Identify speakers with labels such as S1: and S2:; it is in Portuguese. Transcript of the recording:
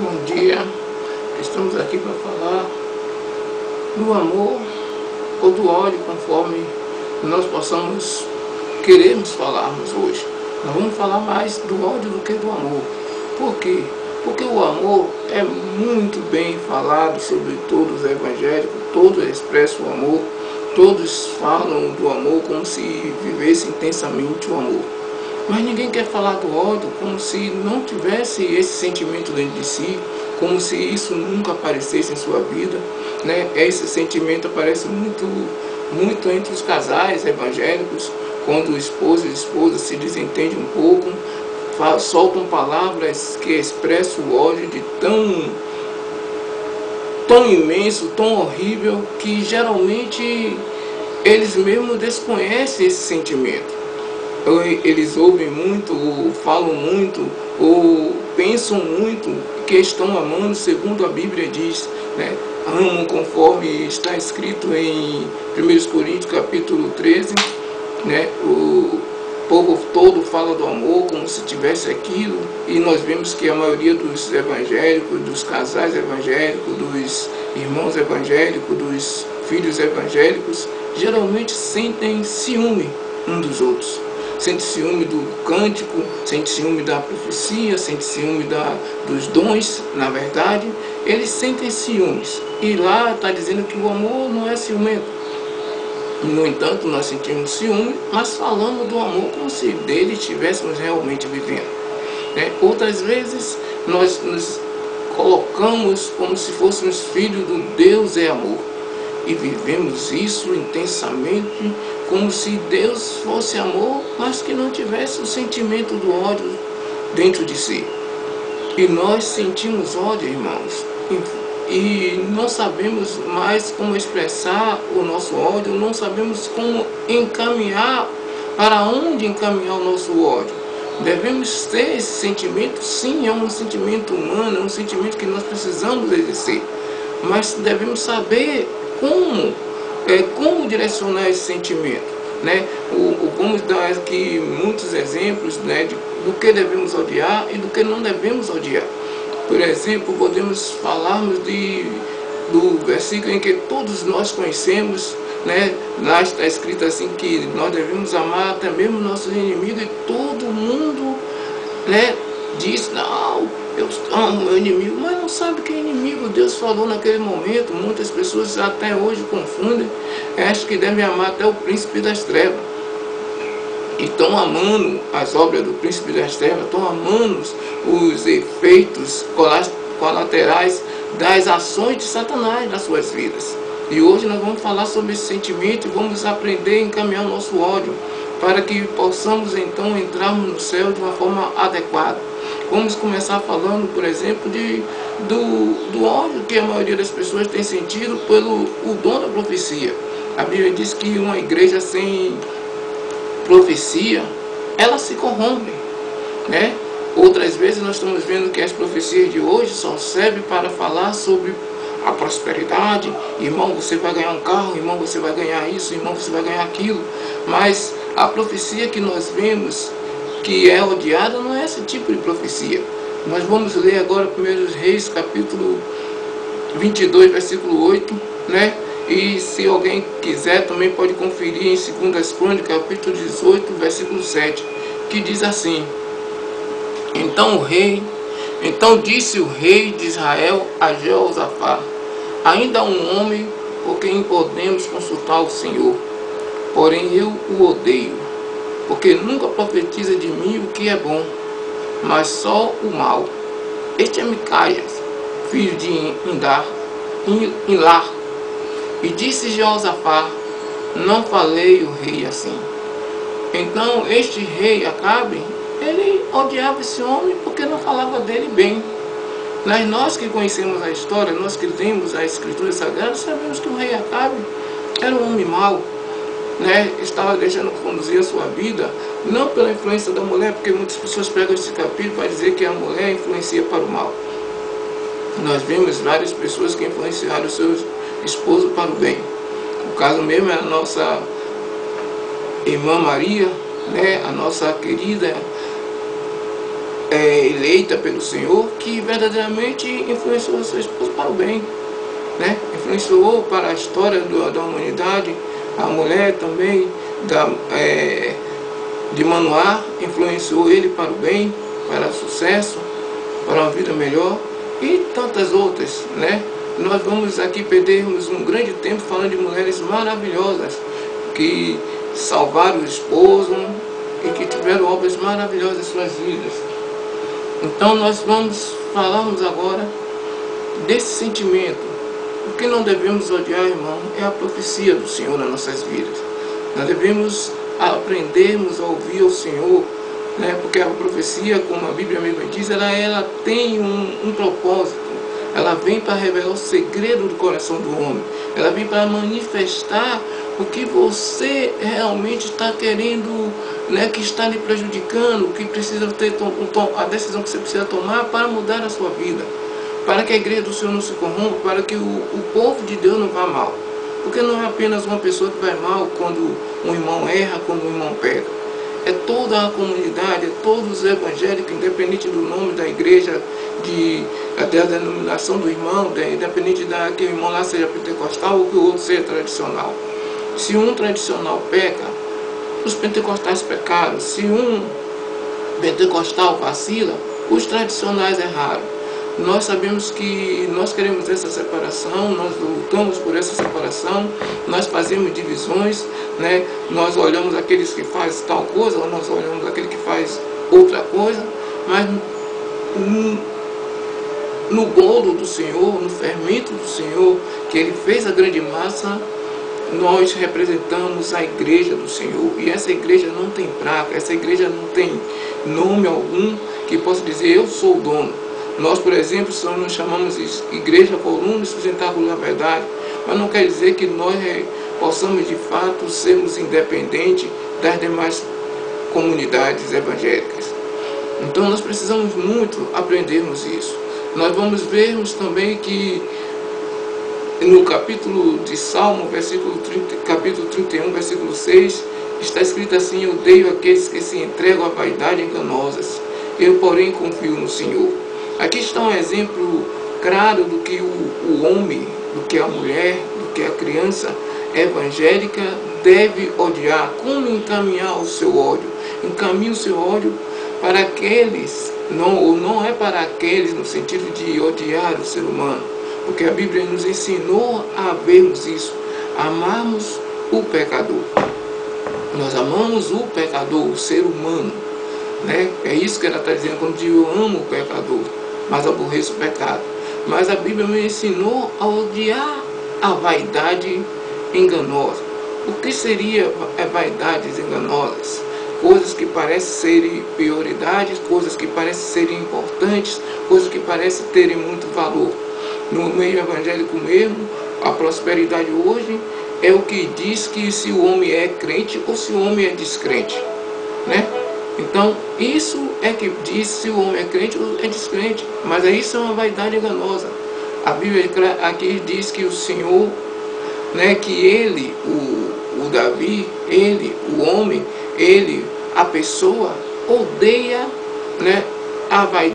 S1: Bom dia, estamos aqui para falar do amor ou do ódio, conforme nós possamos queremos falarmos hoje. Nós vamos falar mais do ódio do que do amor. Por quê? Porque o amor é muito bem falado sobre todos os evangélicos, todos expressam o amor, todos falam do amor como se vivesse intensamente o amor. Mas ninguém quer falar do ódio como se não tivesse esse sentimento dentro de si, como se isso nunca aparecesse em sua vida, né? Esse sentimento aparece muito entre os casais evangélicos, quando o esposo e a esposa se desentendem um pouco, soltam palavras que expressam o ódio de tão imenso, tão horrível, que geralmente eles mesmos desconhecem esse sentimento. Eles ouvem muito, ou falam muito, ou pensam muito que estão amando, segundo a Bíblia diz, né? Amam conforme está escrito em 1 Coríntios capítulo 13, né? O povo todo fala do amor como se tivesse aquilo, e nós vemos que a maioria dos evangélicos, dos casais evangélicos, dos irmãos evangélicos, dos filhos evangélicos, geralmente sentem ciúme um dos outros. Sente ciúme do cântico, sente ciúme da profecia, sente ciúme dos dons, na verdade, eles sentem ciúmes. E lá está dizendo que o amor não é ciumento. No entanto, nós sentimos ciúme, mas falamos do amor como se dele estivéssemos realmente vivendo, né? Outras vezes, nós nos colocamos como se fôssemos filhos do Deus é amor. E vivemos isso intensamente, como se Deus fosse amor, mas que não tivesse o sentimento do ódio dentro de si. E nós sentimos ódio, irmãos, e não sabemos mais como expressar o nosso ódio, não sabemos como encaminhar, para onde encaminhar o nosso ódio. Devemos ter esse sentimento, sim, é um sentimento humano, é um sentimento que nós precisamos exercer, mas devemos saber como direcionar esse sentimento, né? Vamos dar aqui muitos exemplos, né, do que devemos odiar e do que não devemos odiar. Por exemplo, podemos falarmos do versículo em que todos nós conhecemos, né? Lá está escrito assim que nós devemos amar até mesmo nossos inimigos, e todo mundo, né, diz: não, eu amo meu inimigo, mas não sabe que é inimigo. Deus falou naquele momento. Muitas pessoas até hoje confundem, acham que devem amar até o príncipe das trevas, e estão amando as obras do príncipe das trevas, estão amando os efeitos colaterais das ações de Satanás nas suas vidas. E hoje nós vamos falar sobre esse sentimento e vamos aprender a encaminhar o nosso ódio, para que possamos então entrarmos no céu de uma forma adequada. Vamos começar falando, por exemplo, do ódio que a maioria das pessoas tem sentido pelo o dom da profecia. A Bíblia diz que uma igreja sem profecia, ela se corrompe, né? Outras vezes nós estamos vendo que as profecias de hoje só servem para falar sobre a prosperidade. Irmão, você vai ganhar um carro, irmão, você vai ganhar isso, irmão, você vai ganhar aquilo. Mas a profecia que nós vemos que é odiada não é esse tipo de profecia. Nós vamos ler agora 1 Reis, capítulo 22, versículo 8, né? E se alguém quiser também pode conferir em 2 Crônicas, capítulo 18, versículo 7, que diz assim: Então disse o rei de Israel a Jeosafá: ainda há um homem por quem podemos consultar o Senhor, porém eu o odeio, porque nunca profetiza de mim o que é bom, mas só o mal. Este é Micaias, filho de Inlar. E disse Jeosafá: não falei o rei assim. Então este rei Acabe, ele odiava esse homem porque não falava dele bem. Mas nós que conhecemos a história, nós que lemos a Escritura Sagrada, sabemos que o rei Acabe era um homem mau, né? Estava deixando conduzir a sua vida, não pela influência da mulher, porque muitas pessoas pegam esse capítulo para dizer que a mulher influencia para o mal. Nós vemos várias pessoas que influenciaram os seus esposos para o bem. O caso mesmo é a nossa irmã Maria, né? A nossa querida eleita pelo Senhor, que verdadeiramente influenciou seu esposo para o bem, né? Influenciou para a história da humanidade. A mulher também de Manoá influenciou ele para o bem, para o sucesso, para uma vida melhor, e tantas outras, né? Nós vamos aqui perdermos um grande tempo falando de mulheres maravilhosas que salvaram o esposo e que tiveram obras maravilhosas em suas vidas. Então nós falarmos agora desse sentimento. O que não devemos odiar, irmão, é a profecia do Senhor nas nossas vidas. Nós devemos aprendermos a ouvir o Senhor, né? Porque a profecia, como a Bíblia mesmo diz, ela tem um propósito. Ela vem para revelar o segredo do coração do homem. Ela vem para manifestar o que você realmente está querendo, né, que está lhe prejudicando, o que precisa ter a decisão que você precisa tomar para mudar a sua vida, para que a igreja do Senhor não se corrompa, para que o povo de Deus não vá mal. Porque não é apenas uma pessoa que vai mal quando um irmão erra, quando um irmão peca. É toda a comunidade, é todos os evangélicos, independente do nome da igreja, da denominação do irmão, independente que o irmão lá seja pentecostal ou que o outro seja tradicional. Se um tradicional peca, os pentecostais pecaram. Se um pentecostal vacila, os tradicionais erraram. Nós sabemos que nós queremos essa separação, nós lutamos por essa separação, nós fazemos divisões, né? Nós olhamos aqueles que fazem tal coisa, ou nós olhamos aquele que faz outra coisa, mas no bolo do Senhor, no fermento do Senhor, que Ele fez a grande massa, nós representamos a igreja do Senhor. E essa igreja não tem placa, essa igreja não tem nome algum que possa dizer eu sou o dono. Nós, por exemplo, nos chamamos de Igreja Coluna e Sustentáculo na Verdade, mas não quer dizer que nós possamos de fato sermos independentes das demais comunidades evangélicas. Então nós precisamos muito aprendermos isso. Nós vamos vermos também que no capítulo de Salmo, capítulo 31, versículo 6, está escrito assim: eu odeio aqueles que se entregam à vaidade enganosas, eu porém confio no Senhor. Aqui está um exemplo claro do que o homem, do que a mulher, do que a criança evangélica deve odiar. Como encaminhar o seu ódio? Encaminhe o seu ódio para aqueles, não é para aqueles no sentido de odiar o ser humano, porque a Bíblia nos ensinou a vermos isso, amarmos o pecador. Nós amamos o pecador, o ser humano, né? É isso que ela está dizendo quando diz eu amo o pecador, mas aborreço o pecado. Mas a Bíblia me ensinou a odiar a vaidade enganosa. O que seria vaidades enganosas? Coisas que parecem serem prioridades, coisas que parecem serem importantes, coisas que parecem terem muito valor. No meio evangélico mesmo, a prosperidade hoje é o que diz que se o homem é crente ou se o homem é descrente, né? Então, isso é que diz se o homem é crente ou é descrente. Mas isso é uma vaidade enganosa. A Bíblia aqui diz que o Senhor, né, que ele, o Davi, ele, o homem, ele, a pessoa, odeia, né, a vaidade.